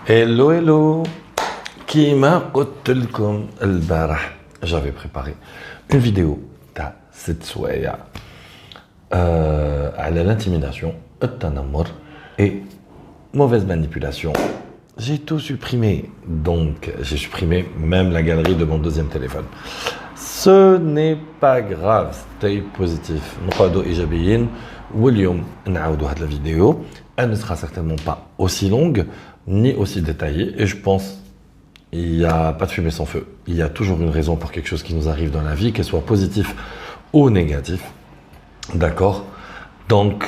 Hello, hello. كيما قلت لكم البارح j'avais préparé une vidéo تاع 6 سوايع على l'intimidation, التنمر et mauvaise manipulation. J'ai tout supprimé, donc j'ai supprimé même la galerie de mon deuxième téléphone. Ce n'est pas grave, stay positif. نقعدوا إيجابيين واليوم نعاودوا هاد la vidéo. Elle ne sera certainement pas aussi longue ni aussi détaillée et je pense il n'y a pas de fumée sans feu. Il y a toujours une raison pour quelque chose qui nous arrive dans la vie, qu'elle soit positif ou négatif. D'accord? Donc,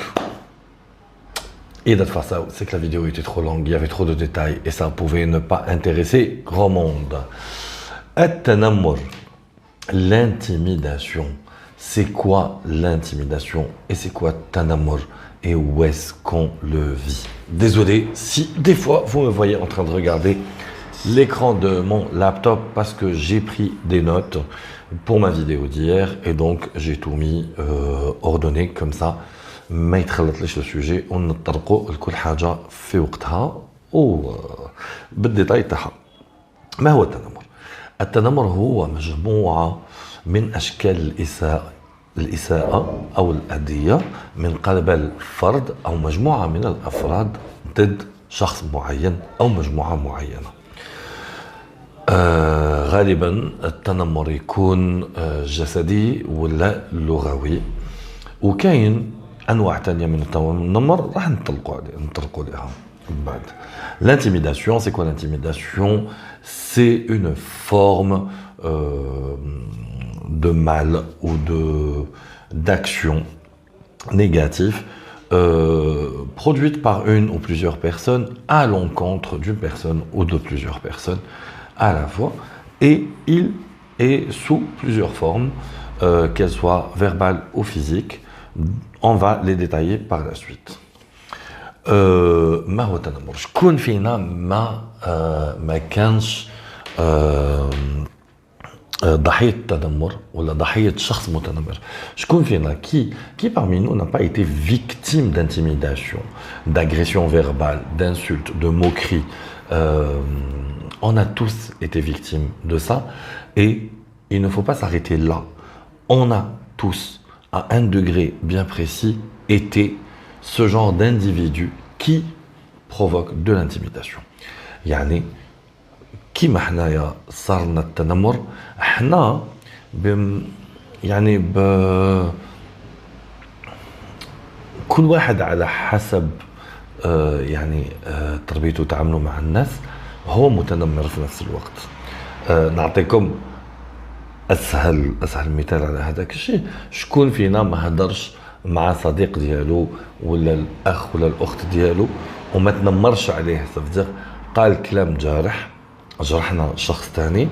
et d'être ça, c'est que la vidéo était trop longue, il y avait trop de détails et ça pouvait ne pas intéresser grand monde. التنمر, l'intimidation. C'est quoi l'intimidation et c'est quoi التنمر et où est-ce qu'on le vit? Désolé si des fois vous me voyez en train de regarder l'écran de mon laptop parce que j'ai pris des notes pour ma vidéo d'hier et donc j'ai tout mis ordonné comme ça. ما يتخلطليش السوجي ونطرقوا لكل حاجه في وقتها وبالديتاي تاعها. ما هو التنمر؟ التنمر هو مجموعه من اشكال الإساءة أو الأذية من قبل فرد أو مجموعة من الأفراد ضد شخص معين أو مجموعة معينة. غالبا التنمر يكون جسدي ولا لغوي وكاين أنواع تانية من التنمر راح نطلقوا لها بعد. L'intimidation, c'est quoi l'intimidation? C'est une forme de mal ou d'action négative produite par une ou plusieurs personnes à l'encontre d'une personne ou de plusieurs personnes à la fois et il est sous plusieurs formes qu'elles soient verbales ou physiques. On va les détailler par la suite. ما هو التنمر؟ شكون فينا ما كانش ضحية التنمر ولا ضحية شخص متنمر؟ شكون فينا qui parmi nous n'a pas été victime d'intimidation, d'agression verbale, d'insultes, de moqueries? On a tous été victimes de ça et il ne faut pas s'arrêter là. On a tous, à un degré bien précis, été ce genre d'individu qui provoque de l'intimidation. يعني كيما حنايا صارنا التنمر احنا يعني كل واحد على حسب يعني تربيته وتعامله مع الناس هو متنمر في نفس الوقت. نعطيكم اسهل مثال على هذاك الشيء. شكون فينا ما هدرش مع صديق ديالو ولا الاخ ولا الاخت ديالو وما تنمرش عليه؟ صافي قال كلام جارح جرحنا شخص ثاني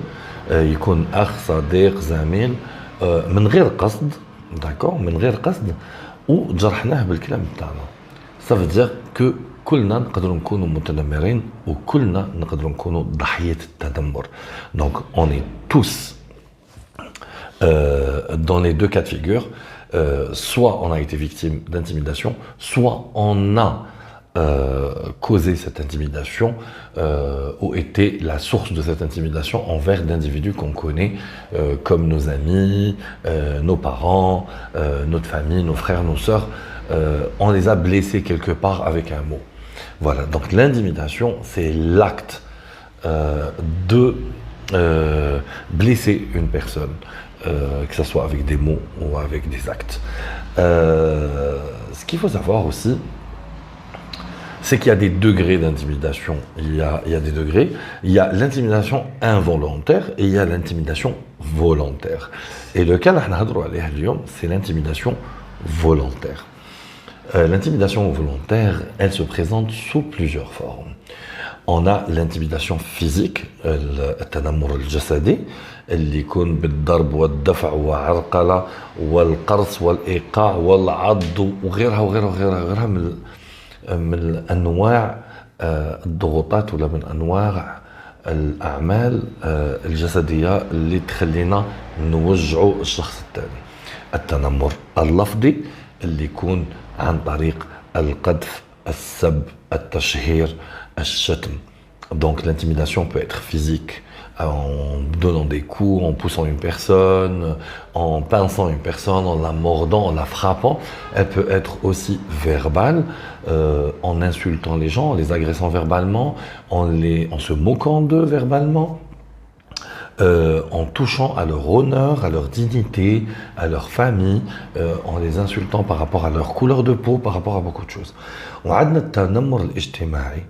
يكون اخ صديق زميل من غير قصد، داكور، من غير قصد وجرحناه بالكلام تاعنا. صافي دير كو كلنا نقدروا نكونوا متنمرين وكلنا نقدروا نكونوا ضحيه التنمر. دونك on est tous dans les deux cas de figure. Soit on a été victime d'intimidation, soit on a causé cette intimidation ou été la source de cette intimidation envers d'individus qu'on connaît comme nos amis, nos parents, notre famille, nos frères, nos sœurs. On les a blessés quelque part avec un mot. Voilà, donc l'intimidation, c'est l'acte de blesser une personne. Que ce soit avec des mots ou avec des actes. Ce qu'il faut savoir aussi, c'est qu'il y a des degrés d'intimidation. Il y a des degrés. Il y a l'intimidation involontaire et il y a l'intimidation volontaire. Et le cas c'est l'intimidation volontaire. L'intimidation volontaire, elle se présente sous plusieurs formes. On a l'intimidation physique, التنمر الجسدي اللي يكون بالضرب والدفع وعرقلة والقرص والإيقاع والعض وغيرها من أنواع الضغوطات ولا من أنواع الأعمال الجسدية اللي تخلينا نوجعوا الشخص الثاني. التنمر اللفظي اللي يكون عن طريق القذف، السب، التشهير، الشتم. Donc l'intimidation peut être physique, en donnant des coups, en poussant une personne, en pinçant une personne, en la mordant, en la frappant. Elle peut être aussi verbale, en insultant les gens, en les agressant verbalement, en se moquant d'eux verbalement. En touchant à leur honneur, à leur dignité, à leur famille, en les insultant par rapport à leur couleur de peau, par rapport à beaucoup de choses. وعندنا التنمر الاجتماعي.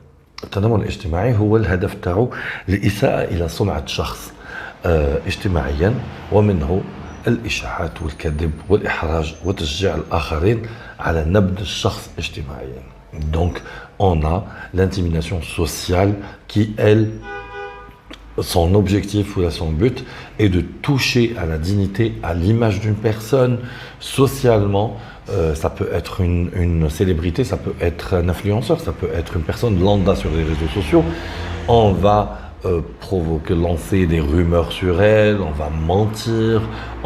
التنمر الاجتماعي هو الهدف تاعو الإساءة إلى سمعة شخص اجتماعيا، ومنه الإشاعات والكذب والإحراج وتشجيع الآخرين على نبذ الشخص اجتماعيا. Donc on a l'intimidation sociale qui, elle, son objectif ou son but est de toucher à la dignité, à l'image d'une personne socialement. Ça peut être une célébrité, ça peut être un influenceur, ça peut être une personne lambda sur les réseaux sociaux. On va provoquer, lancer des rumeurs sur elle, on va mentir,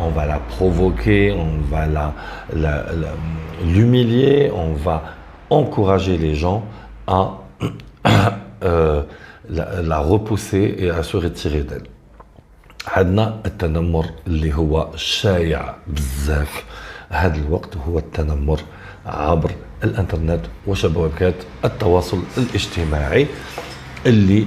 on va la provoquer, on va l'humilier, on va encourager les gens à la repousser et à se retirer d'elle. عندنا التنمر اللي هو شائع بزاف هذا الوقت هو التنمر عبر الانترنت وشبكات التواصل الاجتماعي اللي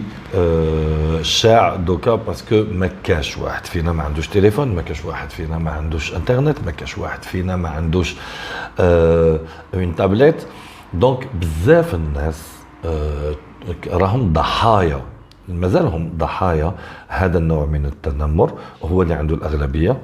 شاع دوكا باسكو ما كاش واحد فينا ما عندوش تليفون، ما كاش واحد فينا ما عندوش انترنت، ما كاش واحد فينا ما عندوش اون تابلت. دونك بزاف الناس راهم ضحايا، مازالهم ضحايا هذا النوع من التنمر، هو اللي عنده الأغلبية.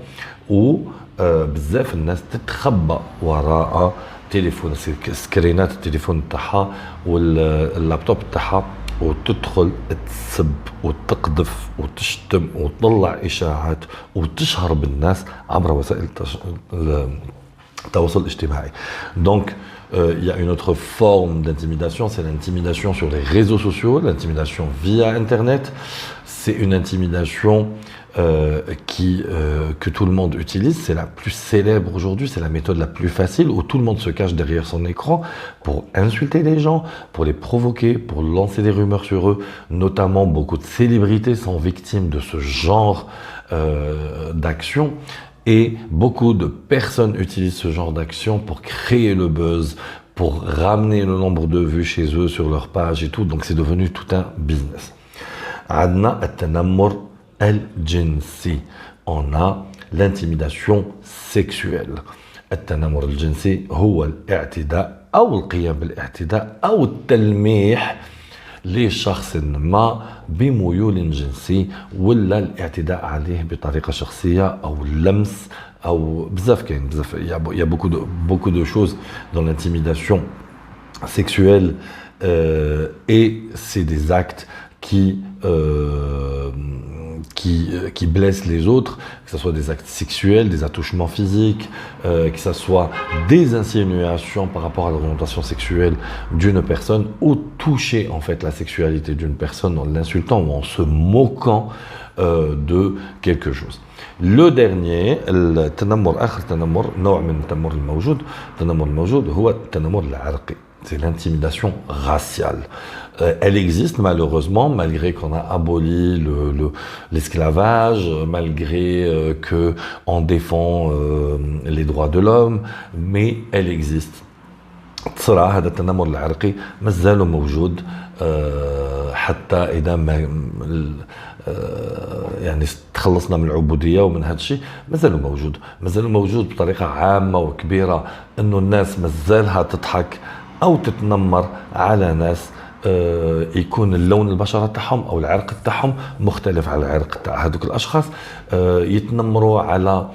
وبزاف الناس تتخبى وراء تليفون، سكرينات التليفون تاعها واللابتوب تاعها، وتدخل تسب وتقذف وتشتم وتطلع إشاعات وتشهر بالناس عبر وسائل التواصل الاجتماعي. Donc il y a une autre forme d'intimidation, c'est l'intimidation sur les réseaux sociaux, l'intimidation via Internet. C'est une intimidation que tout le monde utilise. C'est la plus célèbre aujourd'hui, c'est la méthode la plus facile, où tout le monde se cache derrière son écran pour insulter les gens, pour les provoquer, pour lancer des rumeurs sur eux. Notamment, beaucoup de célébrités sont victimes de ce genre d'action. Et beaucoup de personnes utilisent ce genre d'action pour créer le buzz, pour ramener le nombre de vues chez eux sur leur page et tout. Donc c'est devenu tout un business. عندنا التنمر الجنسي. On a l'intimidation sexuelle. التنمر الجنسي هو الاعتداء أو القيام بالاعتداء أو التلميح لشخص ما بميول جنسي، ولا الاعتداء عليه بطريقة شخصية أو اللمس أو بزاف. كاين بزاف، il y a beaucoup de choses dans l'intimidation sexuelle et c'est des actes qui blessent les autres, que ce soit des actes sexuels, des attouchements physiques, que ce soit des insinuations par rapport à l'orientation sexuelle d'une personne, ou toucher en fait la sexualité d'une personne en l'insultant ou en se moquant de quelque chose. Le dernier, التنمر آخر تنمر نوع من التنمر الموجود، التنمر الموجود هو التنمر العرقي. C'est l'intimidation raciale. Elle existe malheureusement, malgré qu'on a aboli l'esclavage, malgré qu'on défend les droits de l'homme, mais elle existe. بصراحة هذا التنمر العرقي مازال موجود حتى إذا ما يعني تخلصنا من العبودية ومن هذا الشيء، مازال موجود بطريقة عامة وكبيرة، إنه الناس مازالها تضحك أو تتنمر على ناس يكون اللون البشرة تاعهم أو العرق تاعهم مختلف على العرق تاع هذوك الأشخاص. يتنمروا على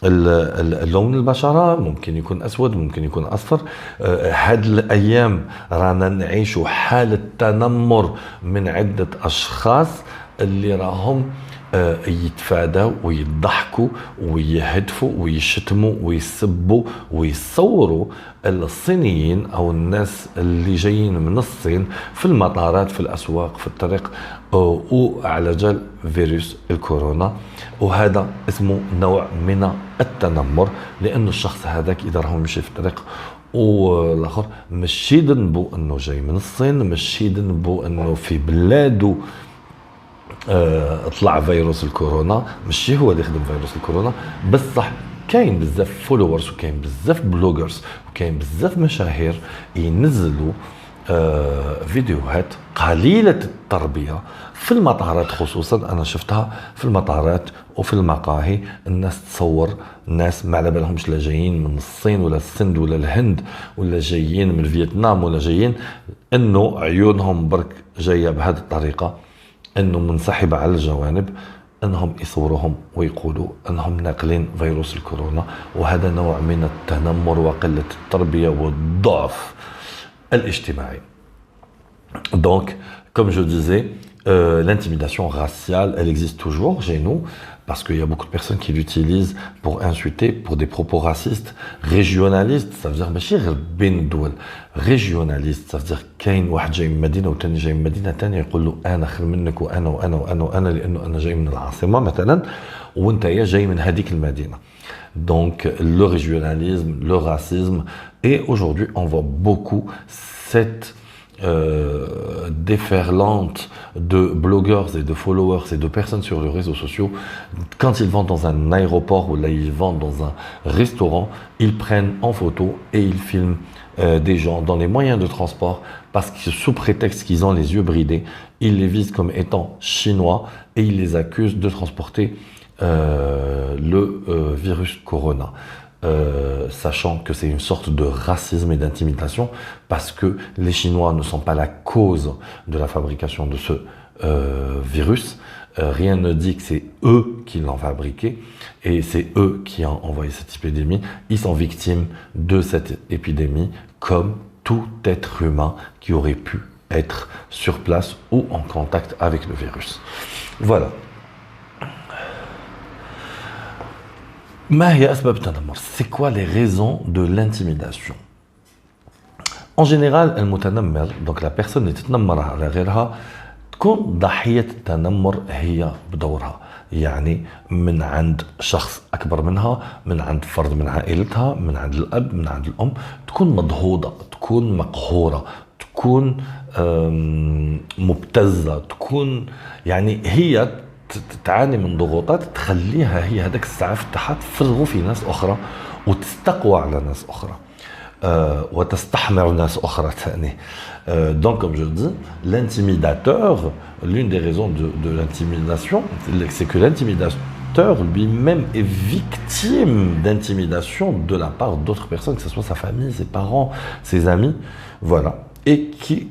اللون البشرة، ممكن يكون أسود، ممكن يكون أصفر. هاد الأيام رانا نعيش حالة تنمر من عدة أشخاص اللي راهم يتفادوا ويضحكوا ويهدفوا ويشتموا ويسبوا ويصوروا الصينيين أو الناس اللي جايين من الصين في المطارات، في الأسواق، في الطريق، وعلى جال فيروس الكورونا. وهذا اسمه نوع من التنمر، لأن الشخص هذاك إذا راهو يمشي في الطريق والاخر ماشي ذنبو انه جاي من الصين، ماشي ذنبو انه في بلاده طلع فيروس الكورونا، ماشي هو اللي خدم فيروس الكورونا. بصح كاين بزاف فولورز وكاين بزاف بلوجرز وكاين بزاف مشاهير ينزلوا فيديوهات قليلة التربية في المطارات، خصوصا أنا شفتها في المطارات وفي المقاهي. الناس تصور ناس ما على بالهمش لا جايين من الصين ولا السند ولا الهند ولا جايين من فيتنام ولا جايين، انه عيونهم برك جايه بهذه الطريقه، انه منسحبه على الجوانب، انهم يصوروهم ويقولوا انهم ناقلين فيروس الكورونا. وهذا نوع من التنمر وقله التربيه والضعف الاجتماعي. Donc, comme je disais, l'intimidation raciale, elle existe toujours chez nous, parce qu'il y a beaucoup de personnes qui l'utilisent pour insulter, pour des propos racistes, régionalistes, ça veut dire ماشي غير بين الدول، régionaliste، ça veut dire كاين واحد جاي من مدينة وتاني جاي من مدينة تانية يقول له أنا خير منك وأنا وأنا وأنا وأنا لأنه أنا جاي من العاصمة مثلا وأنت جاي من هذيك المدينة. Donc le régionalisme, le racisme, et aujourd'hui on voit beaucoup cette déferlante de blogueurs et de followers et de personnes sur les réseaux sociaux. Quand ils vont dans un aéroport ou là ils vont dans un restaurant, ils prennent en photo et ils filment des gens dans les moyens de transport, parce que sous prétexte qu'ils ont les yeux bridés, ils les visent comme étant chinois et ils les accusent de transporter le virus corona. Sachant que c'est une sorte de racisme et d'intimidation, parce que les Chinois ne sont pas la cause de la fabrication de ce virus. Rien ne dit que c'est eux qui l'ont fabriqué et c'est eux qui ont envoyé cette épidémie. Ils sont victimes de cette épidémie comme tout être humain qui aurait pu être sur place ou en contact avec le virus. Voilà. C'est quoi les raisons de l'intimidation? En général, المتنمر, donc la personne اللي تتنمر على غيرها تكون ضحية التنمر هي بدورها، يعني من عند شخص أكبر منها، من عند فرد من عائلتها، من عند الأب، من عند الأم، تكون مضغوطة، تكون مقهورة، تكون مبتزة، تكون يعني هي تعاني من ضغوطات تخليها هي هذاك السعاف تاعها تفرغوا في ناس اخرى وتستقوى على ناس اخرى وتستحمر ناس اخرى ثاني. Donc comme je dis, l'intimidateur, l'une des raisons de l'intimidation, c'est que l'intimidateur lui-même est victime d'intimidation de la part d'autres personnes, que ce soit sa famille, ses parents, ses amis, voilà, et qui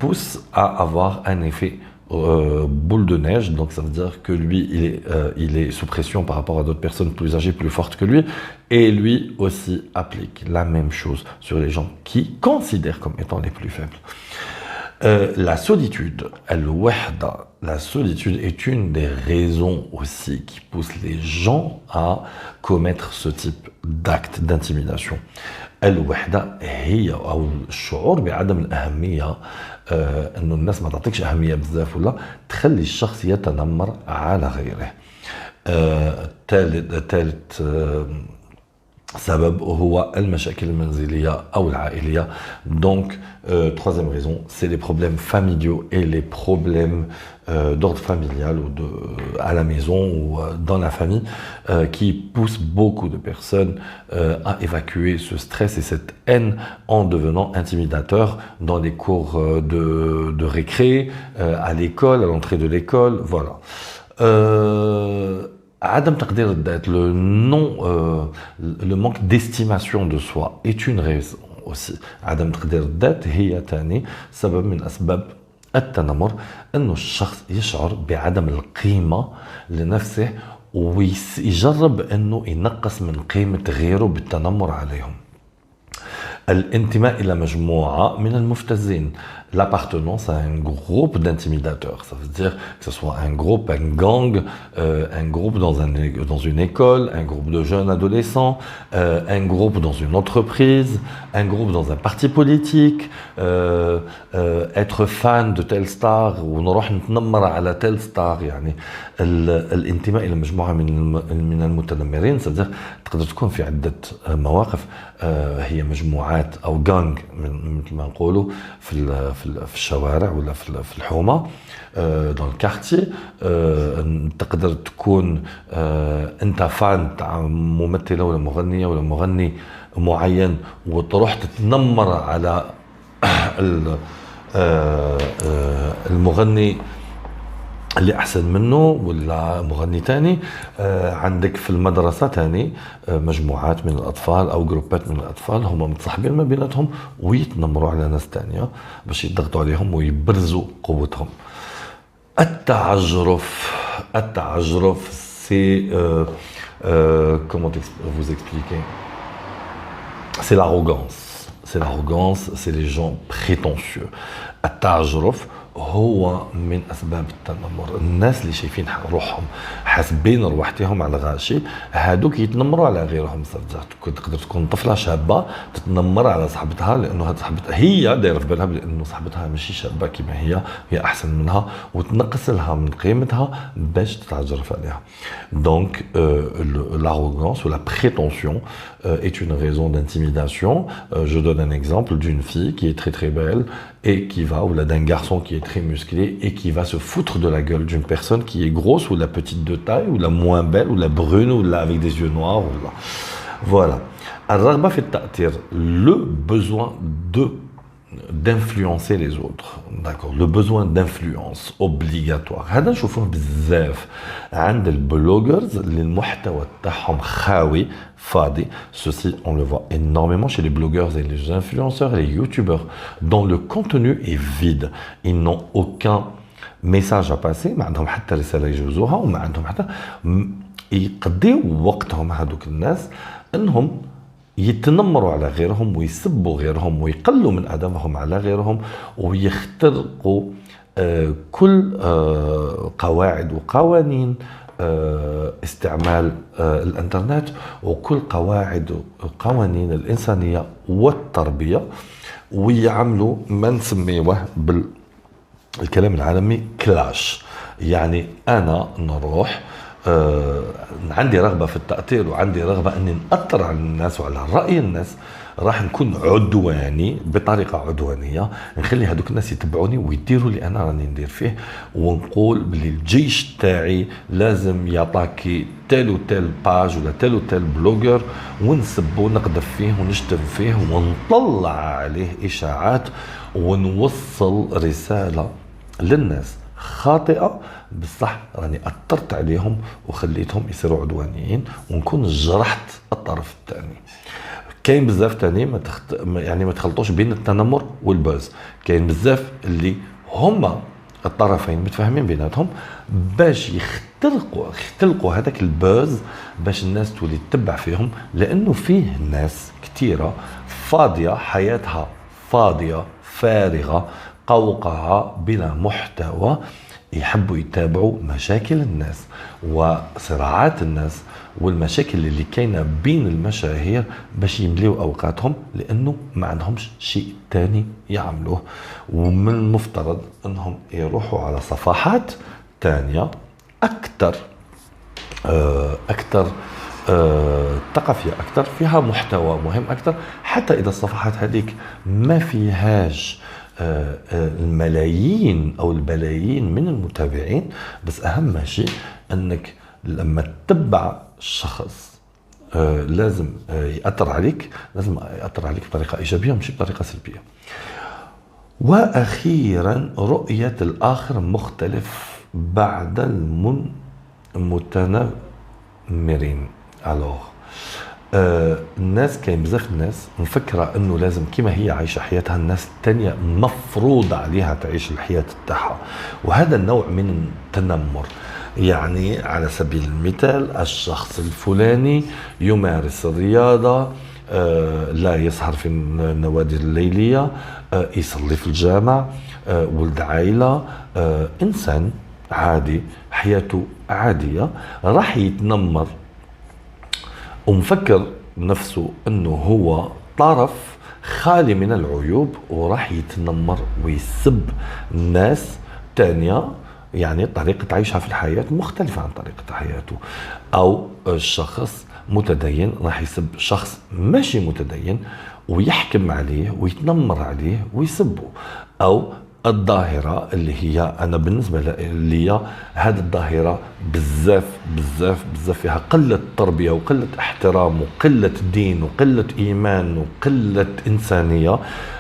pousse à avoir un effet boule de neige. Donc ça veut dire que lui il est sous pression par rapport à d'autres personnes plus âgées, plus fortes que lui, et lui aussi applique la même chose sur les gens qui considèrent comme étant les plus faibles. La solitude, la solitude est une des raisons aussi qui pousse les gens à commettre ce type d'acte d'intimidation. الوحدة هي أو الشعور بعدم الأهمية، أنه الناس ما تعطيكش أهمية بزاف ولا تخلي الشخص يتنمر على غيره. ثالث سبب هو المشاكل المنزلية أو العائلية. Donc, troisième raison, c'est les problèmes familiaux et les problèmes d'ordre familial ou à la maison ou dans la famille qui poussent beaucoup de personnes à évacuer ce stress et cette haine en devenant intimidateurs dans les cours de récré, à l'école, à l'entrée de l'école, voilà. عدم تقدير الذات, le manque d'estimation de soi est une raison aussi. عدم تقدير الذات هي ثاني سبب من أسباب التنمر، أنه الشخص يشعر بعدم القيمة لنفسه ويجرب أنه ينقص من قيمة غيره بالتنمر عليهم. الانتماء إلى مجموعة من المفتزين, l'appartenance à un groupe d'intimidateurs, ça veut dire que ce soit un groupe, un gang, un groupe dans une école, un groupe de jeunes adolescents, un groupe dans une entreprise, un groupe dans un parti politique, être fan de telle star ونروح نتنمر على telle star. يعني الانتماء إلى مجموعة من المتنمرين, ça veut dire تقدر تكون في عدة مواقف. هي مجموعات أو جانج مثل ما نقولوا في الشوارع ولا في الحومة دون الكارتي. تقدر تكون أنت فان تاع ممثلة ولا مغنية ولا مغني معين وتروح تتنمر على المغني اللي أحسن منه ولا مغني تاني. عندك في المدرسة تاني مجموعات من الأطفال أو جروبات من الأطفال هم متصاحبين ما بيناتهم ويتنمروا على ناس تانية باش يضغطوا عليهم ويبرزوا قوتهم. التعجرف سي comment vous expliquer, c'est l'arrogance, c'est les gens prétentieux. التعجرف هو من أسباب التنمر. الناس اللي شايفين روحهم حاسبين روحتهم على غاشي هادوك يتنمروا على غيرهم. تقدر تكون طفلة شابة تتنمر على صاحبتها لأنه صاحبتها هي دايرة في بالها بأنه صاحبتها ماشي شابة كما هي أحسن منها وتنقص لها من قيمتها باش تتعجرف عليها. Donc l'arrogance ou la prétention est une raison d'intimidation. Je donne un exemple d'une fille qui est très très belle et qui va, ou d'un garçon qui est très musclé et qui va se foutre de la gueule d'une personne qui est grosse ou la petite de taille ou la moins belle ou la brune ou la avec des yeux noirs. Voilà. الرغبة في التأثير, le besoin d'influencer les autres, d'accord, le besoin d'influence obligatoire. هذا نشوفوه بزاف عند البلوجرز اللي المحتوى تاعهم خاوي فاضي. Ceci on le voit énormément chez les blogueurs et les influenceurs et les youtubeurs dont le contenu est vide. Ils n'ont aucun message à passer, ما عندهم حتى رسالة يجوزوها وما عندهم حتى يقضيوا وقتهم هذوك الناس انهم يتنمروا على غيرهم ويسبوا غيرهم ويقلوا من أدبهم على غيرهم ويخترقوا كل قواعد وقوانين استعمال الانترنت وكل قواعد وقوانين الإنسانية والتربية ويعملوا ما نسميه بالكلام العالمي كلاش. يعني أنا نروح عندي رغبة في التأثير وعندي رغبة أني نأثر على الناس وعلى رأي الناس. راح نكون عدواني بطريقة عدوانية نخلي هذوك الناس يتبعوني ويديروا اللي أنا راني ندير فيه ونقول بلي الجيش تاعي لازم يعطاكي تيل وتيل باج ولا تيل وتيل بلوجر ونسبه ونقذف فيه ونشتم فيه ونطلع عليه إشاعات ونوصل رسالة للناس خاطئة بصح راني أثرت عليهم وخليتهم يصيروا عدوانيين ونكون جرحت الطرف الثاني. كاين بزاف تاني ما تخلطوش بين التنمر والبوز. كاين بزاف اللي هما الطرفين متفاهمين بيناتهم باش يختلقوا هذاك البوز باش الناس تولي تتبع فيهم لأنه فيه ناس كتيرة فاضية حياتها فاضية فارغة قوقعة بلا محتوى يحبوا يتابعوا مشاكل الناس وصراعات الناس والمشاكل اللي كاينه بين المشاهير باش يمليوا اوقاتهم لانه ما عندهمش شيء تاني يعملوه. ومن المفترض انهم يروحوا على صفحات تانية اكثر ثقافيه اكثر فيها محتوى مهم اكثر. حتى اذا الصفحات هذيك ما فيهاش الملايين أو البلايين من المتابعين بس أهم شيء أنك لما تتبع الشخص لازم يأثر عليك بطريقة إيجابية مش بطريقة سلبية. وأخيرا رؤية الآخر مختلف بعد المتنمرين. الناس كاين بزاف الناس مفكرة انه لازم كما هي عايشة حياتها الناس التانية مفروض عليها تعيش الحياة تاعها وهذا النوع من التنمر. يعني على سبيل المثال الشخص الفلاني يمارس الرياضة لا يسهر في النوادي الليلية يصلي في الجامع ولد عائلة إنسان عادي حياته عادية راح يتنمر ومفكر نفسه انه هو طرف خالي من العيوب وراح يتنمر ويسب ناس تانية يعني طريقة عيشها في الحياة مختلفة عن طريقة حياته. او الشخص متدين راح يسب شخص ماشي متدين ويحكم عليه ويتنمر عليه ويسبه. او الظاهرة اللي هي أنا بالنسبة لي هذه الظاهرة بزاف بزاف بزاف فيها قلة تربية وقلة احترام وقلة دين وقلة إيمان وقلة إنسانية،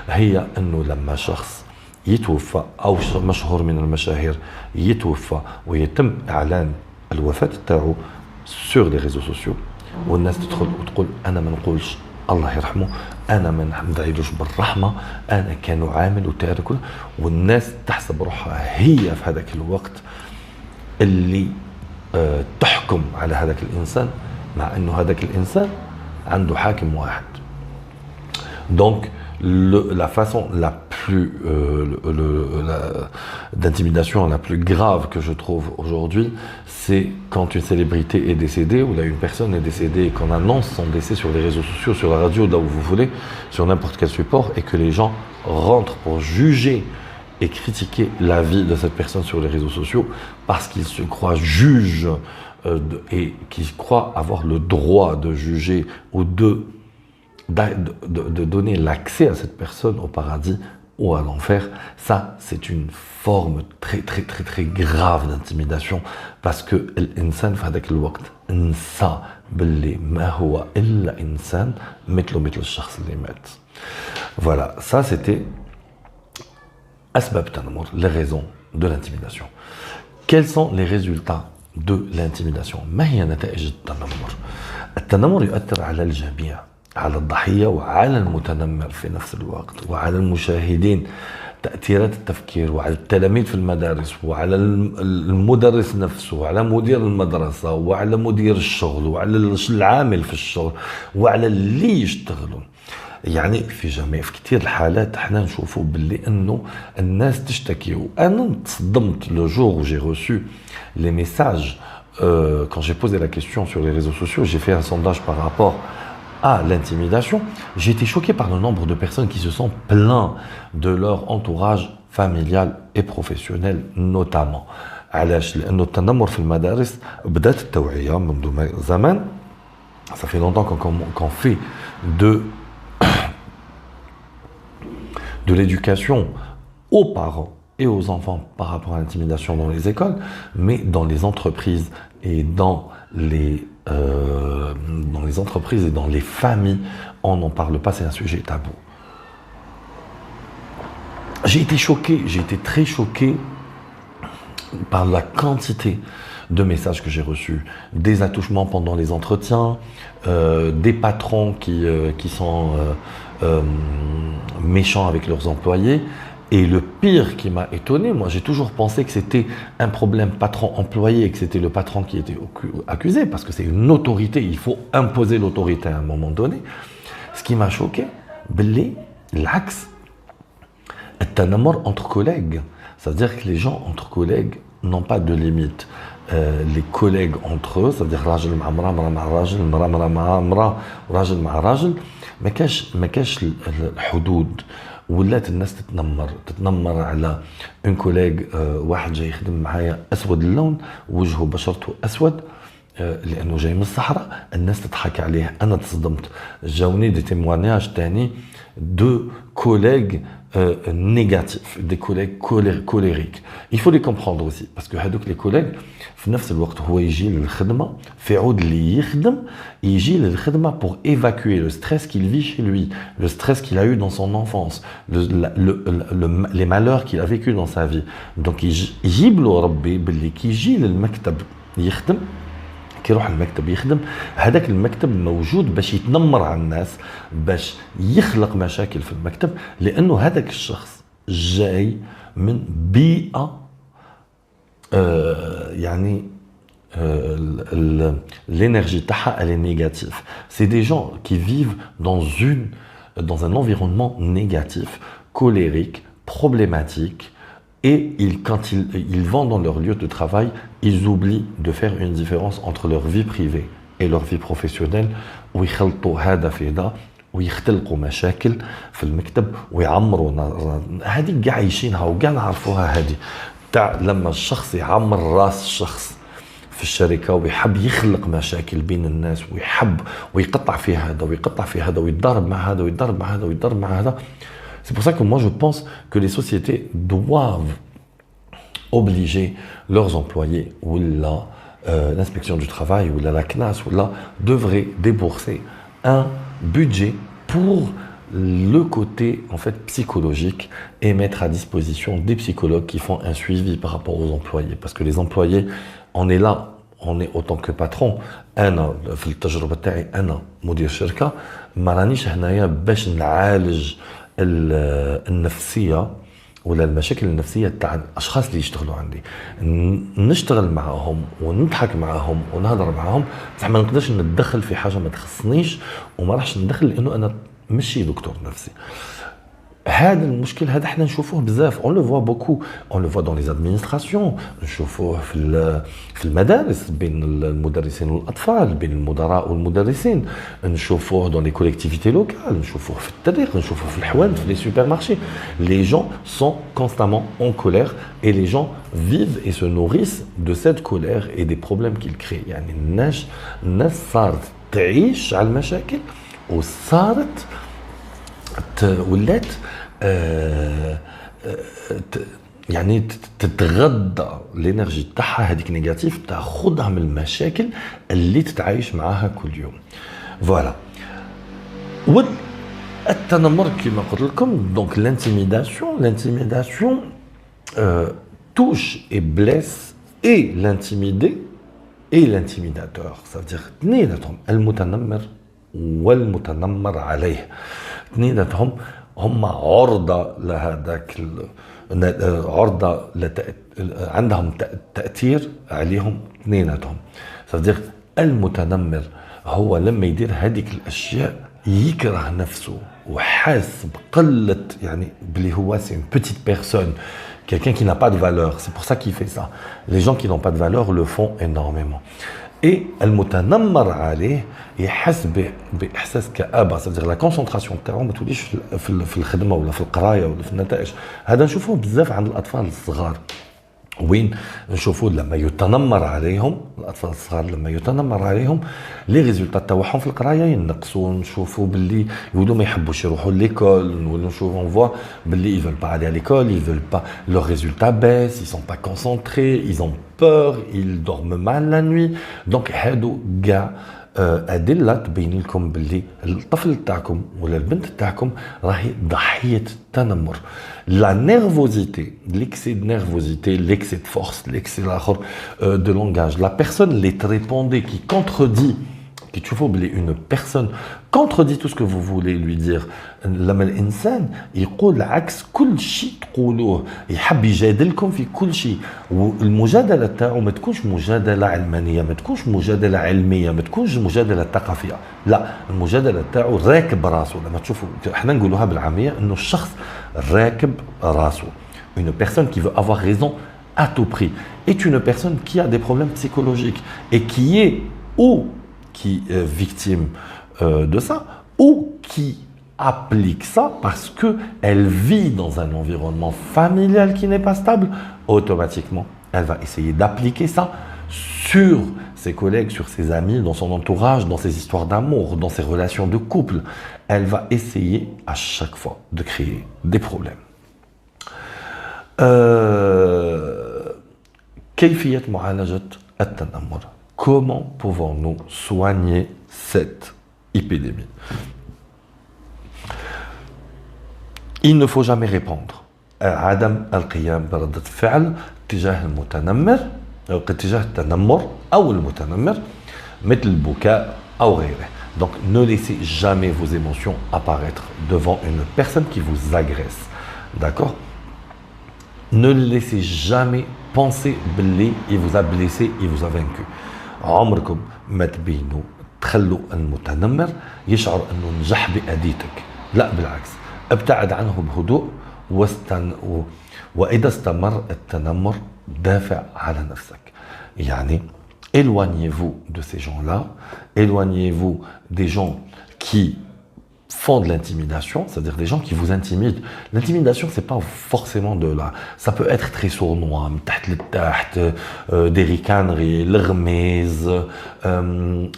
هي أنه لما شخص يتوفى أو مشهور من المشاهير يتوفى ويتم إعلان الوفاة تاعو سور لي ريزو سوسيو، والناس تدخل وتقول أنا ما نقولش الله يرحمه، انا ما ندعيلوش بالرحمه، انا كان عامل وتارك، والناس تحسب روحها هي في هذاك الوقت اللي تحكم على هذاك الانسان، مع انه هذاك الانسان عنده حاكم واحد. دونك la façon la plus d'intimidation la plus grave que je trouve aujourd'hui, c'est quand une célébrité est décédée ou là une personne est décédée et qu'on annonce son décès sur les réseaux sociaux, sur la radio, là où vous voulez, sur n'importe quel support, et que les gens rentrent pour juger et critiquer la vie de cette personne sur les réseaux sociaux parce qu'ils se croient juges et qu'ils croient avoir le droit de juger ou de donner l'accès à cette personne au paradis ou à l'enfer. Ça, c'est une forme très très très très grave d'intimidation, parce que l'insan في هذاك الوقت انسى باللي ما هو إلا إنسان مثله مثل الشخص اللي مات. Voilà, ça c'était أسباب التنمر, les raisons de l'intimidation. Quels sont les résultats de l'intimidation؟ ما هي نتائج التنمر؟ التنمر يؤثر على الجميع، على الضحية وعلى المتنمر في نفس الوقت وعلى المشاهدين، تأثيرات التفكير، وعلى التلاميذ في المدارس وعلى المدرس نفسه وعلى مدير المدرسة وعلى مدير الشغل وعلى العامل في الشغل وعلى اللي يشتغلوا. يعني في كثير الحالات احنا نشوفوا باللي انه الناس تشتكي. وانا تصدمت لو جور où j'ai reçu les messages quand j'ai posé la question sur les réseaux sociaux, j'ai fait un sondage par rapport à l'intimidation. J'ai été choqué par le nombre de personnes qui se sont plaints de leur entourage familial et professionnel notamment. علاش؟ لأنه التنمر في المدارس بدأت التوعية منذ زمان. Ça fait longtemps qu'on fait de l'éducation aux parents et aux enfants par rapport à l'intimidation dans les écoles, mais dans les entreprises et dans les entreprises et dans les familles, on n'en parle pas, c'est un sujet tabou. J'ai été choqué, j'ai été très choqué par la quantité de messages que j'ai reçus, des attouchements pendant les entretiens, des patrons qui sont méchants avec leurs employés. Et le pire qui m'a étonné, moi j'ai toujours pensé que c'était un problème patron-employé et que c'était le patron qui était accusé, parce que c'est une autorité, il faut imposer l'autorité à un moment donné. Ce qui m'a choqué, باللي العكس، التنمر entre collègues, c'est-à-dire que les gens entre collègues n'ont pas de limite. Les collègues entre eux, c'est-à-dire راجل مع مرأة، مرأة مع راجل، مرأة مع مرأة، راجل مع راجل، ما كاش الحدود. ولات الناس تتنمر على اون كوليغ، واحد جاي يخدم معايا اسود اللون وجهه بشرته اسود لانه جاي من الصحراء، الناس تضحك عليه. انا تصدمت. جاوني دي تيموانياج تاني دو كوليغ négatifs, des collègues colériques. Il faut les comprendre aussi, parce que هذوك les collègues في نفس الوقت هو يجي للخدمة في عود اللي يخدم، يجي للخدمة pour évacuer le stress qu'il vit chez lui, le stress qu'il a eu dans son enfance, les malheurs qu'il a vécu dans sa vie. Donc يجيب له ربي باللي كي يجي للمكتب يخدم، كي يروح المكتب يخدم، هذاك المكتب موجود باش يتنمر على الناس، باش يخلق مشاكل في المكتب، لانه هذاك الشخص جاي من بيئه يعني l'énergie تاعها elle est négative. C'est des gens qui vivent dans un environnement négatif, colérique, problématique. Et quand ils vont dans leur lieu de travail, ils oublient de faire une différence entre leur vie privée et leur vie professionnelle, ويخلطوا هذا في هذا ويختلقوا مشاكل في المكتب ويعمروا هذه عايشينها وكاع نعرفوها. هذه تاع لما الشخص يعمر راس الشخص في الشركه ويحب يخلق مشاكل بين الناس ويحب ويقطع في هذا ويقطع في هذا ويتضارب مع هذا ويتضارب مع هذا ويتضارب مع هذا. C'est pour ça que moi je pense que les sociétés doivent obliger leurs employés ou l'inspection du travail ou la CNAS ou là devrait débourser un budget pour le côté en fait psychologique et mettre à disposition des psychologues qui font un suivi par rapport aux employés, parce que les employés, on est là, on est autant que patron. انا في التجربه تاعي انا مدير شركه ما رانيش هنايا باش نعالج النفسيه ولا المشاكل النفسيه تاع الاشخاص اللي يشتغلوا عندي. نشتغل معاهم ونضحك معاهم ونهضر معاهم، بصح ما نقدرش نتدخل في حاجه ما تخصنيش وما راحش ندخل لانه انا ماشي دكتور نفسي. هذا المشكل هذا احنا نشوفوه بزاف، on le voit beaucoup, on le voit dans les administrations، نشوفوه في المدارس بين المدرسين والاطفال، بين المدراء والمدرسين، نشوفوه dans les collectivités locales، نشوفوه في الطريق، نشوفوه في الحوانت، في les supermarchés. Les gens sont constamment en colère et les gens vivent et se nourrissent de cette colère et des problèmes qu'ils créent. يعني الناس صارت تعيش على المشاكل وصارت ولات يعني تتغذى الانرجي تاعها هذيك نيجاتيف تاخذها من المشاكل اللي تتعايش معاها كل يوم. فوالا. والتنمر كما قلت لكم، دونك l'intimidation touche et blesse et l'intimidé et l'intimidateur. Ça veut dire اثنيناتهم المتنمر والمتنمر عليه، اثنيناتهم هم عرضة لهذاك عرضة عندهم تأثير عليهم اثنيناتهم. صديق المتنمر هو لما يدير هذيك الأشياء يكره نفسه وحاس بقلة، يعني بلي هو c'est une petite personne, quelqu'un qui n'a pas de valeur. C'est pour ça qu'il fait ça. Les gens qui n'ont pas de valeur le font énormément. Et المتنمر عليه يحس باحساس كآبه، صدق لا كونسونطراسيون تاعو ما توليش في الخدمه ولا في القرايه ولا في النتائج. هذا نشوفوه بزاف عند الاطفال الصغار، وين نشوفوا لما يتنمر عليهم الاطفال الصغار، لما يتنمر عليهم لي ريزولطات تاعهم في القرايه ينقصوا. نشوفوا باللي يولوا ما يحبوش يروحوا ليكول، نولوا نشوفوا on voit باللي ils veulent pas aller à l'école, ils veulent pas, leurs résultats baissent, ils sont pas concentrés, ils ont peur, ils dorment mal la nuit. donc هادو كاع أدلة تبين لكم باللي الطفل تاعكم ولا البنت تاعكم راهي ضحية تنمر. لا نيرفوزيتي، l'excès de nervosité, l'excès de force, l'excès de langage, la personne les répondait qui contredit, qui تشوفوا باللي une personne contredit tout ce que vous voulez lui dire. لما الإنسان يقول عكس كل شيء تقولوه، يحب يجادلكم في كل شيء، والمجادلة تاعو ما تكونش مجادلة علمانية، ما تكونش مجادلة علمية، ما تكونش مجادلة ثقافية، لا، المجادلة تاعو راكب راسه. لما تشوفوا احنا نقولوها بالعامية انه الشخص راكب راسه. Une personne qui veut avoir raison à tout prix est une personne qui a des problèmes psychologiques et qui est ou qui est victime de ça, ou qui applique ça parce qu'elle vit dans un environnement familial qui n'est pas stable. Automatiquement, elle va essayer d'appliquer ça sur ses collègues, sur ses amis, dans son entourage, dans ses histoires d'amour, dans ses relations de couple. Elle va essayer à chaque fois de créer des problèmes. كيفية معالجة التنمر. Comment pouvons-nous soigner cette épidémie? Il ne faut jamais répondre. عدم القيام بردة فعل تجاه المتنمر أو تجاه التنمر أو المتنمر مثل البكاء أو غيره. Donc ne laissez jamais vos émotions apparaître devant une personne qui vous agresse. D'accord? Ne laissez jamais penser باللي il vous a blessé, il vous a vaincu. عمركم ما تبينوا تخلوا المتنمر يشعر انه نجح بأديتك، لا بالعكس، ابتعد عنه بهدوء واذا استمر التنمر دافع على نفسك. يعني éloignez-vous de ces gens-là, éloignez-vous des gens qui font de l'intimidation, c'est-à-dire des gens qui vous intimident. L'intimidation, c'est pas forcément de là. Ça peut être très sournois, des ricaneries, l'rmez,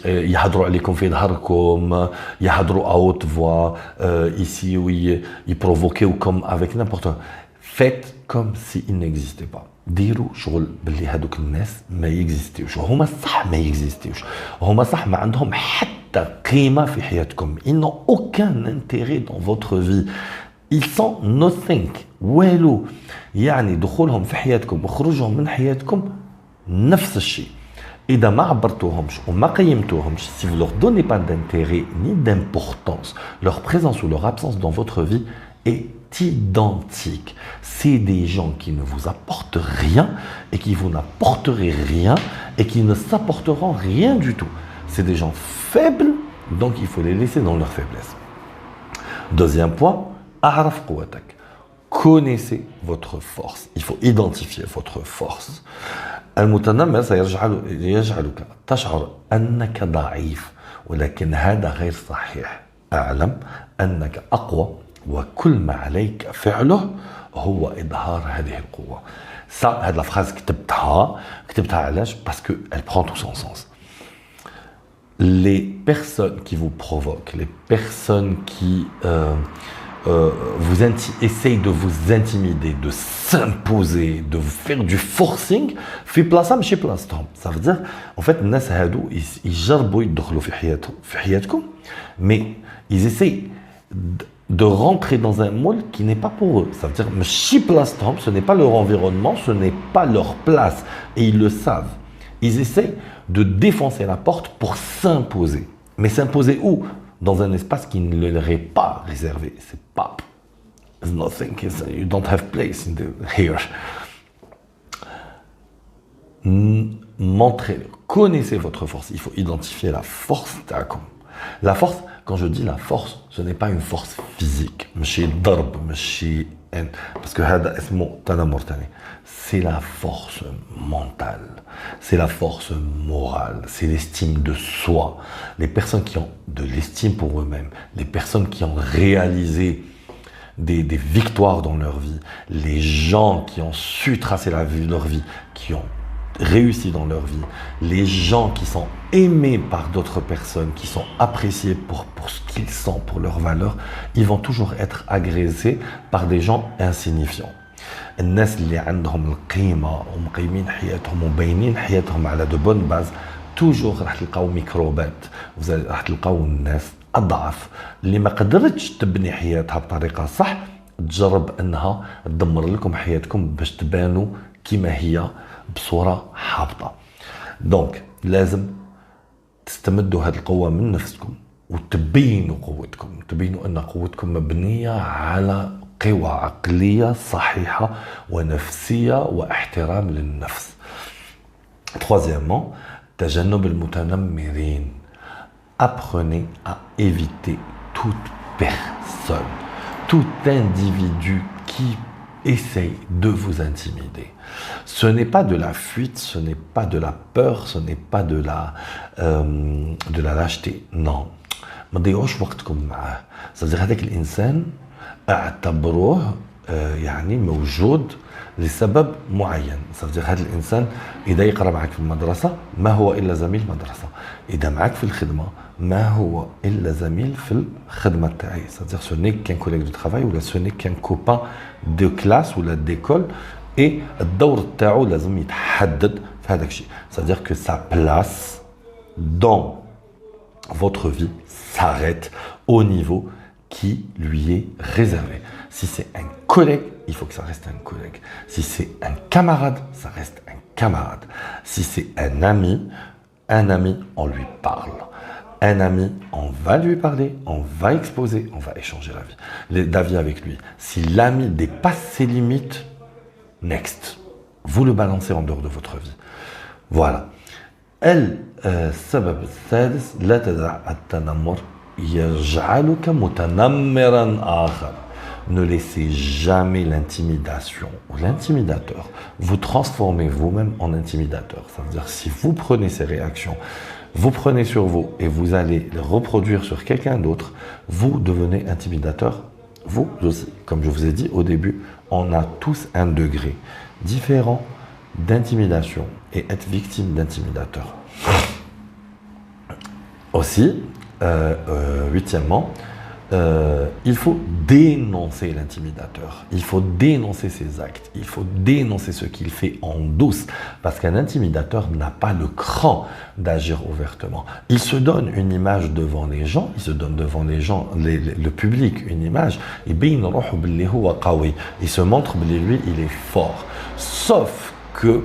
يهضروا عليكم في ظهركم, يهضروا à haute voix, ici où ils provoquent comme avec n'importe quoi. Faites comme s'il n'existait pas. ديروا شغل باللي هذوك الناس ما يكزيستيوش، هما صح ما يكزيستيوش، هما صح ما عندهم حتى قيمة في حياتكم. Ils n'ont aucun intérêt dans votre vie. Ils sont nothing. والو. يعني دخولهم في حياتكم وخروجهم من حياتكم نفس الشيء. إذا ما عبرتوهمش وما قيمتوهمش, si vous leur donnez pas d'intérêt ni d'importance, leur présence ou leur absence dans votre vie est identique. C'est des gens qui ne vous apportent rien et qui vous n'apporterez rien et qui ne s'apporteront rien du tout. C'est des gens faibles, donc il faut les laisser dans leur faiblesse. Deuxième point, أعرف قوتك. Connaissez votre force. Il faut identifier votre force. المتنمر يجعلك تشعر أنك ضعيف, ولكن هذا غير صحيح. أعلم أنك أقوى, وكل ما عليك فعله هو إظهار هذه القوة. Ça, هذه la phrase كتبتها علاش? Parce qu'elle prend tout son sens. Les personnes qui vous provoquent, les personnes qui essayent de vous intimider, de s'imposer, de vous faire du forcing, في بلاصة ماشي بلاصتهم. Ça veut dire, en fait, الناس هادو يجربوا يدخلوا في حياتكم, mais ils essayent de rentrer dans un moule qui n'est pas pour eux. Ça veut dire, ce n'est pas leur environnement, ce n'est pas leur place. Et ils le savent. Ils essayent de défoncer la porte pour s'imposer. Mais s'imposer où? Dans un espace qui ne leur est pas réservé. C'est pas... Nothing is... You don't have place in here. Montrez-le. Connaissez votre force. Il faut identifier la force d'Akum. La force, quand je dis la force, ce n'est pas une force physique. Parce que c'est la force mentale, c'est la force morale, c'est l'estime de soi. Les personnes qui ont de l'estime pour eux-mêmes, les personnes qui ont réalisé des victoires dans leur vie, les gens qui ont su tracer leur vie, qui ont réussi dans leur vie, les gens qui sont aimés par d'autres personnes, qui sont appréciés pour ce qu'ils sont, pour leurs valeurs, ils vont toujours être agressés par des gens insignifiants. الناس اللي عندهم القيمة ومقيمين حياتهم وباينين حياتهم على de bonnes bases, toujours راح تلقاو ميكروبات, راح تلقاو الناس أضعف اللي ما قدرتش تبني حياتها بطريقة صح, تجرب أنها تدمر لكم حياتكم باش تبانوا كما هي بصورة حابطة. دونك لازم تستمدوا هذه القوة من نفسكم وتبينوا قوتكم, تبينوا أن قوتكم مبنية على قوة عقلية صحيحة ونفسية واحترام للنفس. Troisièmement, تجنب المتنمرين. Apprenez à éviter toute personne, tout individu qui essaye de vous intimider. Ce n'est pas de la fuite, ce n'est pas de la peur, ce n'est pas de la lâcheté. Non. ما تضيعوش وقتكم معاه. c'est-à-dire هذاك الإنسان اعتبروه يعني موجود لسبب معين. c'est-à-dire هذا الإنسان إذا يقرأ معك في المدرسة ما هو إلا زميل مدرسة. إذا معك في الخدمة ما هو إلا زميل في الخدمة تاعي. c'est-à-dire ce n'est qu'un collègue de travail ou ce n'est qu'un copain de classe ou d'école. Et الدور تاعو لازم يتحدد في هذاك الشيء. c'est-à-dire que sa place dans votre vie s'arrête au niveau qui lui est réservé. Si c'est un collègue, il faut que ça reste un collègue. Si c'est un camarade, ça reste un camarade. Si c'est un ami, on lui parle. Un ami, on va lui parler, on va exposer, on va échanger d'avis avec lui. Si l'ami dépasse ses limites, next. Vous le balancez en dehors de votre vie. Voilà. السبب السادس لا تدع التنمر يجعلك متنمرا آخر. Ne laissez jamais l'intimidation ou l'intimidateur vous transformer vous-même en intimidateur. Ça veut dire si vous prenez ces réactions vous prenez sur vous et vous allez le reproduire sur quelqu'un d'autre, vous devenez intimidateur. Vous aussi, comme je vous ai dit au début, on a tous un degré différent d'intimidation et être victime d'intimidateur. Aussi, huitièmement, il faut dénoncer l'intimidateur, il faut dénoncer ses actes, il faut dénoncer ce qu'il fait en douce, parce qu'un intimidateur n'a pas le cran d'agir ouvertement. Il se donne une image devant les gens, il se donne devant les gens, le public, une image, il se montre que lui, il est fort. Sauf que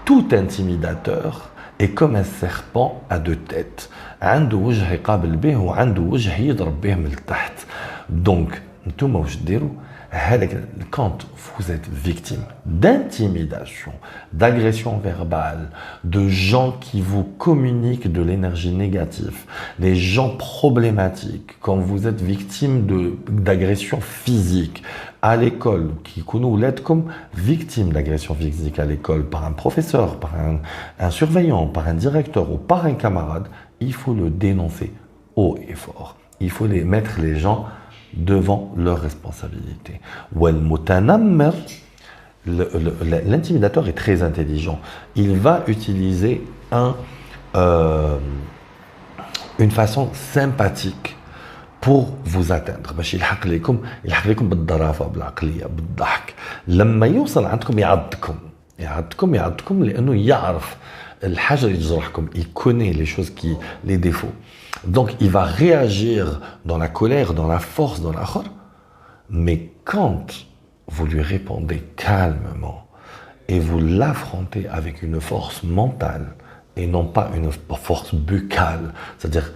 tout intimidateur est comme un serpent à deux têtes. عنده وجه يقابل به وعنده وجه يضرب به من التحت. Donc, نتوما واش ديروا quand vous êtes victime d'intimidation, d'agression verbale, de gens qui vous communiquent de l'énergie négative, des gens problématiques, quand vous êtes victime d'agression physique à l'école, qui connaissent comme victime d'agression physique à l'école par un professeur, par un surveillant, par un directeur ou par un camarade, il faut le dénoncer haut et fort. Il faut mettre les gens devant leurs responsabilités. L'intimidateur est très intelligent. Il va utiliser une façon sympathique pour vous atteindre. باش يلحق لكم بالظرافه بالعقليه بالضحك. لما يوصل عندكم يعضكم لانه يعرف الحاجه اللي تجرحكم. Il connaît les défauts. Donc, il va réagir dans la colère, dans la force, dans la khor. Mais quand vous lui répondez calmement et vous l'affrontez avec une force mentale et non pas une force buccale, c'est-à-dire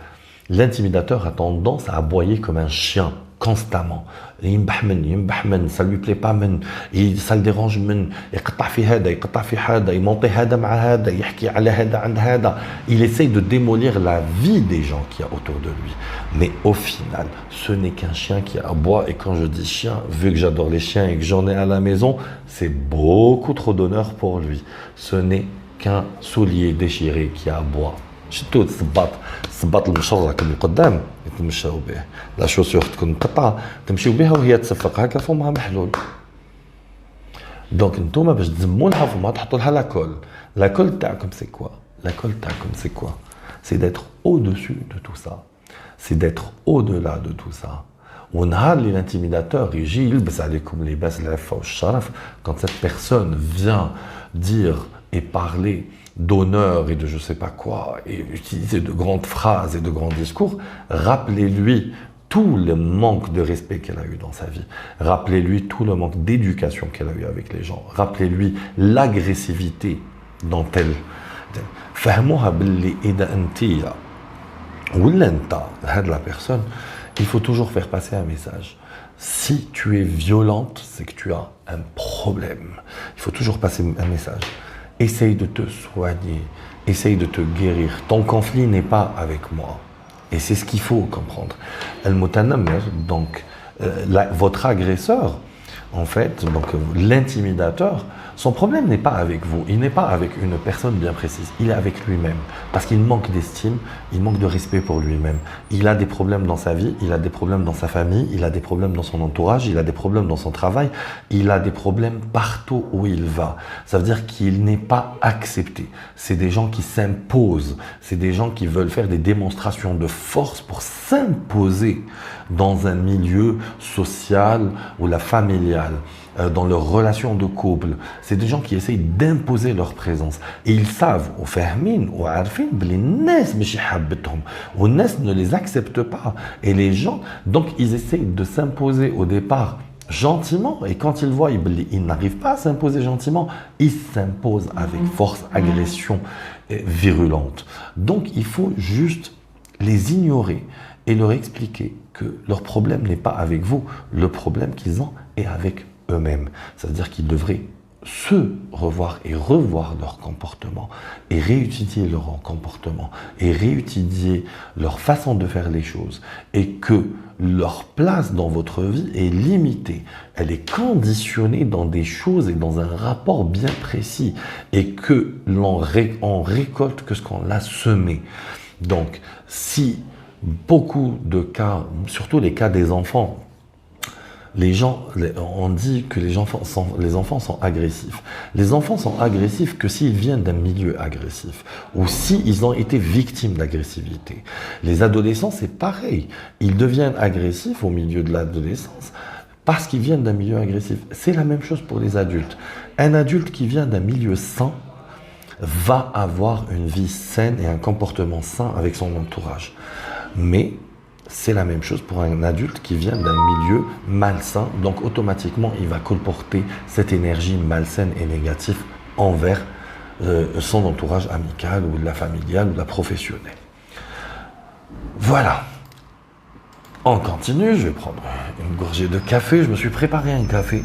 l'intimidateur a tendance à aboyer comme un chien constamment. Ça lui plaît pas, ça le dérange, il essaye de démolir la vie des gens qui y a autour de lui. Mais au final, ce n'est qu'un chien qui aboie. Et quand je dis chien, vu que j'adore les chiens et que j'en ai à la maison, c'est beaucoup trop d'honneur pour lui. Ce n'est qu'un soulier déchiré qui aboie. شتو الصباط المشرة كم القدام يتمشاو به لا شوسور تكون مقطعة تمشيو بها وهي تصفق هكا فمها محلول. دونك نتوما باش تزموا لها فمها تحطوا لها لاكول تاعكم سي كوا سي كوا سي d'être au-dessus de tout ça, c'est d'être au-delà de tout ça. ونهار اللي l'intimidateur يجي يلبس عليكم لباس العفة والشرف, quand cette personne vient dire et parler d'honneur et de je sais pas quoi, et utiliser de grandes phrases et de grands discours, rappelez-lui tout le manque de respect qu'elle a eu dans sa vie. Rappelez-lui tout le manque d'éducation qu'elle a eu avec les gens. Rappelez-lui l'agressivité dont elle... فهموها باللي إذا أنتِ ولا أنت هاد la personne, il faut toujours faire passer un message. Si tu es violente, c'est que tu as un problème. Il faut toujours passer un message. Essaye de te soigner, essaye de te guérir. Ton conflit n'est pas avec moi. Et c'est ce qu'il faut comprendre. Donc, votre agresseur, en fait, donc l'intimidateur, son problème n'est pas avec vous, il n'est pas avec une personne bien précise, il est avec lui-même. Parce qu'il manque d'estime, il manque de respect pour lui-même. Il a des problèmes dans sa vie, il a des problèmes dans sa famille, il a des problèmes dans son entourage, il a des problèmes dans son travail, il a des problèmes partout où il va. Ça veut dire qu'il n'est pas accepté. C'est des gens qui s'imposent, c'est des gens qui veulent faire des démonstrations de force pour s'imposer dans un milieu social ou la familial, dans leurs relations de couple. C'est des gens qui essayent d'imposer leur présence. Et ils savent, ou fahmin, ou arfin, les nas ne les acceptent pas. Et les gens, donc ils essayent de s'imposer au départ gentiment. Et quand ils voient ils n'arrivent pas à s'imposer gentiment, ils s'imposent avec force, agression virulente. Donc il faut juste les ignorer et leur expliquer que leur problème n'est pas avec vous. Le problème qu'ils ont est avec eux-mêmes. C'est-à-dire qu'ils devraient se revoir et revoir leur comportement et réétudier leur comportement et réétudier leur façon de faire les choses, et que leur place dans votre vie est limitée. Elle est conditionnée dans des choses et dans un rapport bien précis, et que l'on récolte que ce qu'on a semé. Donc, si beaucoup de cas, surtout les cas des enfants, on dit que les enfants sont agressifs. Les enfants sont agressifs que s'ils viennent d'un milieu agressif ou s'ils ont été victimes d'agressivité. Les adolescents, c'est pareil. Ils deviennent agressifs au milieu de l'adolescence parce qu'ils viennent d'un milieu agressif. C'est la même chose pour les adultes. Un adulte qui vient d'un milieu sain va avoir une vie saine et un comportement sain avec son entourage. Mais c'est la même chose pour un adulte qui vient d'un milieu malsain, donc automatiquement il va colporter cette énergie malsaine et négative envers son entourage amical ou de la familiale ou de la professionnelle. Voilà. On continue, je vais prendre une gorgée de café, je me suis préparé un café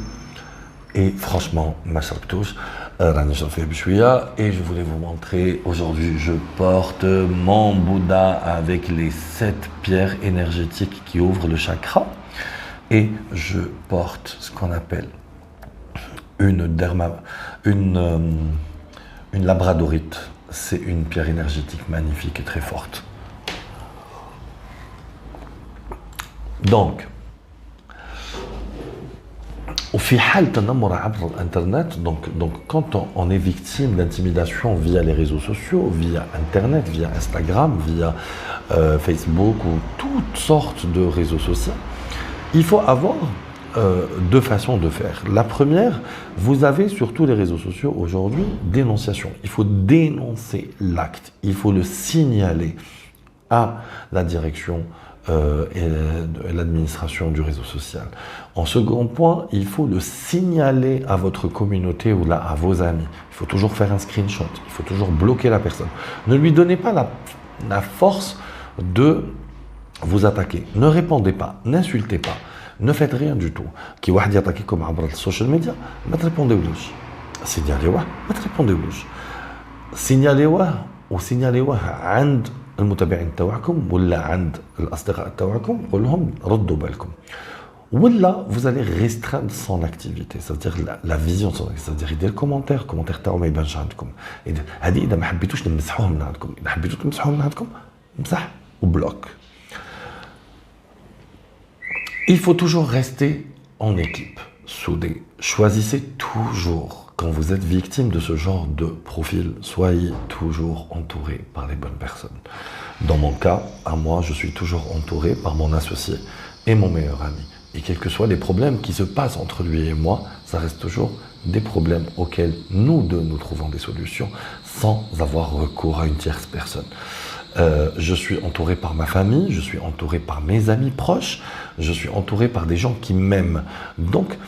et franchement, ma touche. Et je voulais vous montrer, aujourd'hui je porte mon Bouddha avec les 7 pierres énergétiques qui ouvrent le chakra et je porte ce qu'on appelle une labradorite. C'est une pierre énergétique magnifique et très forte. Donc, au final, Internet, donc quand on est victime d'intimidation via les réseaux sociaux, via Internet, via Instagram, via Facebook ou toutes sortes de réseaux sociaux, il faut avoir 2 façons de faire. La première, vous avez sur tous les réseaux sociaux aujourd'hui dénonciation. Il faut dénoncer l'acte, il faut le signaler à la direction et l'administration du réseau social. En second point, il faut le signaler à votre communauté ou là à vos amis. Il faut toujours faire un screenshot, il faut toujours bloquer la personne. Ne lui donnez pas la force de vous attaquer. Ne répondez pas, n'insultez pas, ne faites rien du tout. Qui واحد يعطيكم عبر السوشيال ميديا ما تريبونديولوش. سينياليوه ما تريبونديولوش. سينياليوه وسينياليوه عند المتابعين تاعكم ولا عند الاصدقاء تاعكم قول لهم ردوا بالكم. ولا vous allez restreindre son activité, c'est-à-dire la vision de son activité, c'est-à-dire يدير كومنتير تاعو ما يبانش عندكم. هذه اذا ما حبيتوش نمسحوه من عندكم، اذا حبيتوا تمسحوه من عندكم مسح وبلوك. Il faut toujours rester en équipe, soudés. Choisissez toujours, quand vous êtes victime de ce genre de profil, soyez toujours entouré par les bonnes personnes. Dans mon cas, à moi, je suis toujours entouré par mon associé et mon meilleur ami. Et quels que soient les problèmes qui se passent entre lui et moi, ça reste toujours des problèmes auxquels nous deux nous trouvons des solutions sans avoir recours à une tierce personne. Je suis entouré par ma famille, je suis entouré par mes amis proches, je suis entouré par des gens qui m'aiment. Donc,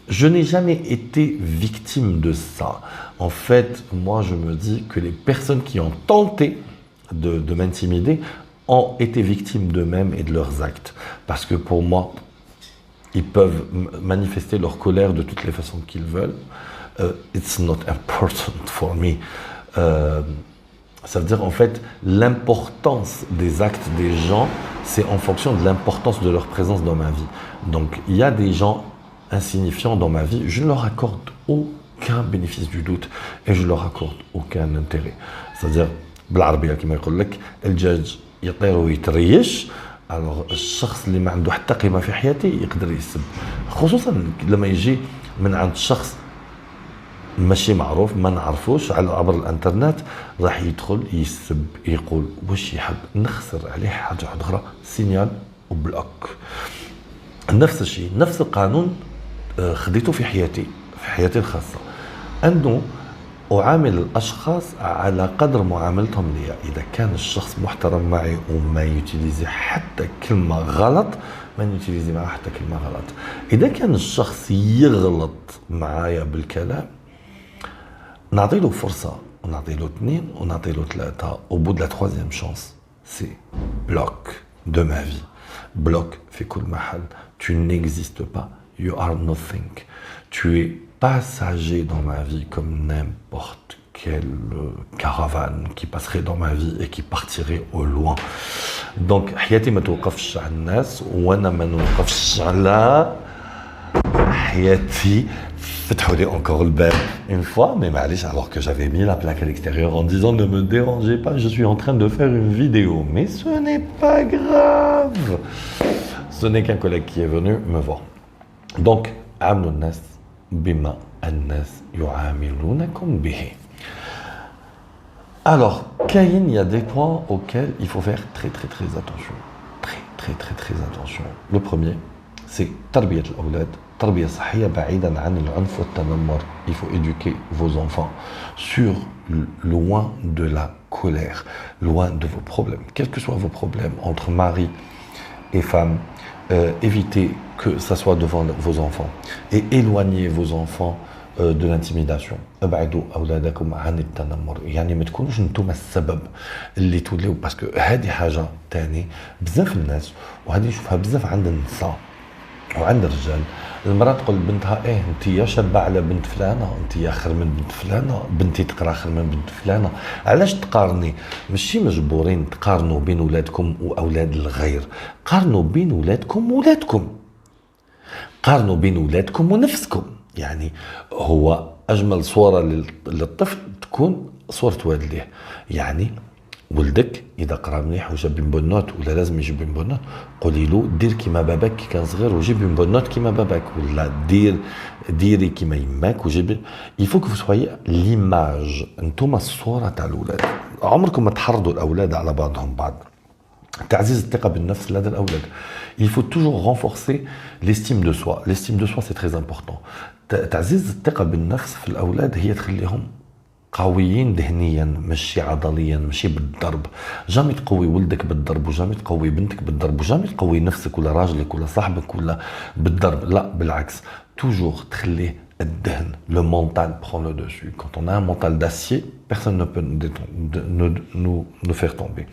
je n'ai jamais été victime de ça. En fait, moi, je me dis que les personnes qui ont tenté de m'intimider ont été victimes d'eux-mêmes et de leurs actes. Parce que pour moi, ils peuvent manifester leur colère de toutes les façons qu'ils veulent. It's not important for me. Ça veut dire en fait l'importance des actes des gens, c'est en fonction de l'importance de leur présence dans ma vie. Donc il y a des gens insignifiants dans ma vie, je ne leur accorde aucun bénéfice du doute et je leur accorde aucun intérêt. C'est-à-dire بالعربية كما يقول لك الدجاج يطير ويتريش. alors الشخص اللي ما عنده حتى قيمة في حياتي يقدر يسب، خصوصا لما يجي من عند شخص ماشي معروف ما نعرفوش عبر الانترنت، راح يدخل يسب يقول واش يحب، نخسر عليه حاجه اخرى سينيال وبلوك. نفس الشيء، نفس القانون خديته في حياتي الخاصه، انه اعامل الاشخاص على قدر معاملتهم لي. اذا كان الشخص محترم معي وما يوتيليزي حتى كلمه غلط ما نيوتيليزي معه حتى كلمه غلط. اذا كان الشخص يغلط معايا بالكلام نعطيله فرصة ونعطيله 2 ونعطيله 3. Au bout de la 3e chance, c'est bloc de ma vie. Bloc في كل محل. Tu n'existes pas. You are nothing. Tu es passager dans ma vie comme n'importe quelle caravane qui passerait dans ma vie et qui partirait au loin. Donc حياتي ما توقفش على الناس وانا ما نوقفش على tahiyati, فتحوا encore le bel une fois, mais معليش, alors que j'avais mis la plaque à l'extérieur en disant ne me dérangez pas, je suis en train de faire une vidéo. Mais ce n'est pas grave. Ce n'est qu'un collègue qui est venu me voir. Donc, عاملوا الناس بما الناس يعاملونكم به. Alors, il y a des points auxquels il faut faire très attention. Très attention. Le premier, c'est تربية الأولاد. تربية صحية بعيدا عن العنف والتنمر. Il faut éduquer vos enfants loin de la colère, loin de vos problèmes. Quels que soient vos problèmes entre mari et femme, évitez que ça soit devant vos enfants et éloignez vos enfants de l'intimidation. ابعدوا اولادكم عن التنمر، يعني ما تكونوش نتوما السبب اللي توليو، باسكو هذه حاجه ثاني بزاف الناس، وهذه نشوفها بزاف عند النساء وعند الرجال. المراه تقول لبنتها انت يا شابه على بنت فلانه، انت يا خير من بنت فلانه، بنتي تقرا خير من بنت فلانه. علاش تقارني؟ ماشي مجبورين تقارنوا بين ولادكم واولاد الغير، قارنوا بين ولادكم وولادكم، قارنوا بين ولادكم ونفسكم. يعني هو اجمل صوره للطفل تكون صوره والديه. يعني ولدك اذا قرا مليح وجاب بون نوت ولا لازم يجيب بون نوت، قولي له دير كيما باباك كي كان صغير وجيب بون نوت كيما باباك، ولا ديري كيما يماك وجيب. il faut que vous soyez l'image. انتم الصوره تاع الاولاد. عمركم ما تحرضوا الاولاد على بعضهم بعض. تعزيز الثقة بالنفس لدى الأولاد. Il faut toujours renforcer l'estime de soi. L'estime de soi c'est très important. تعزيز الثقة بالنفس في الأولاد هي تخليهم قويين ذهنيا، ماشي عضليا، ماشي بالضرب. جامي تقوي ولدك بالضرب، وجامي تقوي بنتك بالضرب، وجامي تقوي نفسك ولا راجلك ولا صاحبك ولا بالضرب. لا بالعكس، toujours تخليه الذهن. Le mental prend le dessus. Quand on a un mental d'acier, personne ne peut nous faire tomber.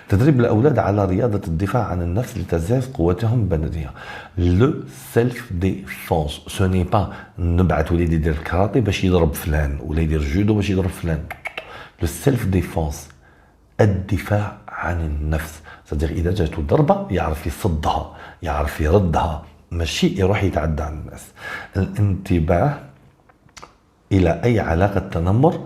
تدريب الأولاد على رياضة الدفاع عن النفس لتعزيز قوتهم البدنية. Le self-défense. Ce n'est pas نبعث وليدي يدير الكاراتيه باش يضرب فلان ولا يدير جودو باش يضرب فلان. Le self-défense. الدفاع عن النفس. c'est-à-dire إذا جاته ضربة يعرف يصدها، يعرف يردها، ماشي يروح يتعدى على الناس. الانتباه إلى أي علاقة تنمر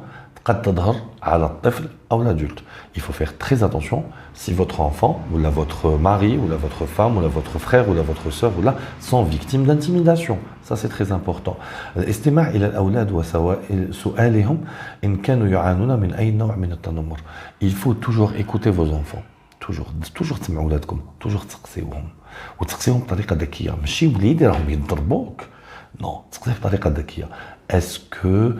قد تظهر على الطفل أو l'adulte. Il faut faire très attention si votre enfant ou là votre mari ou là votre femme ou là votre frère ou là votre sœur ou là sont victimes d'intimidation. Ça c'est très important. الاستماع إلى الأولاد وسؤالهم إن كانوا يعانون من أي نوع من التنمر. Il faut toujours écouter vos enfants. toujours تسمعوا ولادكم، toujours تسقسيوهم، وتسقسيهم بطريقه ذكيه. ماشي وليدي راهم يضربوك، non، تسقسيه بطريقه ذكيه. est-ce que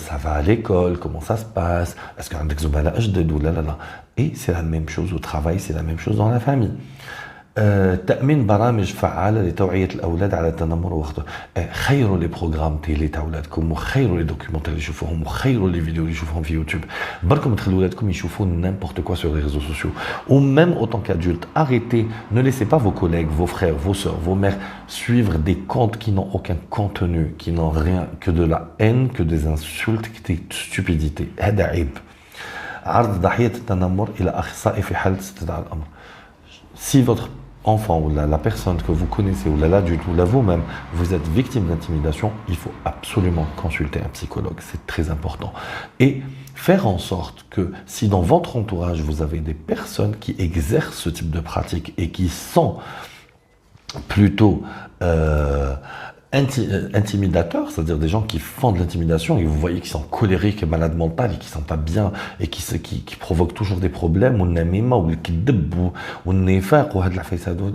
ça va à l'école, comment ça se passe, est-ce que عندك زملاء جدد ولا لا. et c'est la même chose au travail, c'est la même chose dans la famille. تأمين برامج فعالة لتوعية الأولاد على التنمر وخطر. خيروا لي بروغرام تيلي تاع ولادكم، وخيروا لي دوكيومنتير اللي يشوفوهم، وخيروا لي فيديو اللي يشوفوهم في يوتيوب. بركم تخلوا ولادكم يشوفوا n'importe quoi sur les réseaux sociaux. Ou même autant qu'adulte, arrêtez, ne laissez pas vos collègues, vos frères, vos sœurs, vos mères suivre des comptes qui n'ont aucun contenu, qui n'ont rien que de la haine, que des insultes, que des stupidités. هذا عيب. عرض ضحية التنمر إلى أخصائي في حال استدعاء الأمر. Si votre enfant ou la personne que vous connaissez ou l'adulte ou vous-même, vous êtes victime d'intimidation, il faut absolument consulter un psychologue, c'est très important. Et faire en sorte que si dans votre entourage vous avez des personnes qui exercent ce type de pratique et qui sont plutôt intimidateurs, c'est-à-dire des gens qui font de l'intimidation et vous voyez qu'ils sont colériques et malades mentales et qui sont pas bien et qui provoquent toujours des problèmes, ou النميمة ou الكذب ou النفاق وهاد العفايس هادو.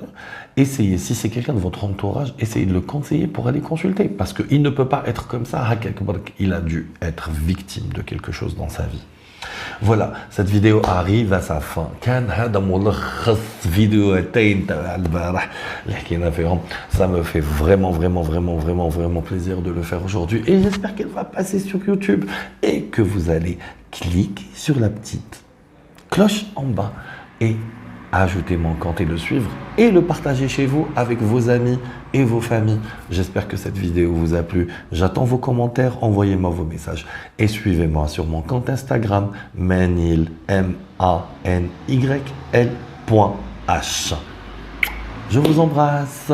Essayez, si c'est quelqu'un de votre entourage, essayez de le conseiller pour aller consulter, parce qu'il ne peut pas être comme ça. Il a dû être victime de quelque chose dans sa vie. Voilà, cette vidéo arrive à sa fin. كان هذا ملخص فيديوهين تاع البارح اللي حكينا فيهم. Ça me fait vraiment plaisir de le faire aujourd'hui, et j'espère qu'elle va passer sur YouTube et que vous allez cliquer sur la petite cloche en bas et ajouter mon compte et le suivre et le partager chez vous avec vos amis et vos familles. J'espère que cette vidéo vous a plu. J'attends vos commentaires, envoyez-moi vos messages et suivez-moi sur mon compte Instagram Manyl MANYL.H. Je vous embrasse.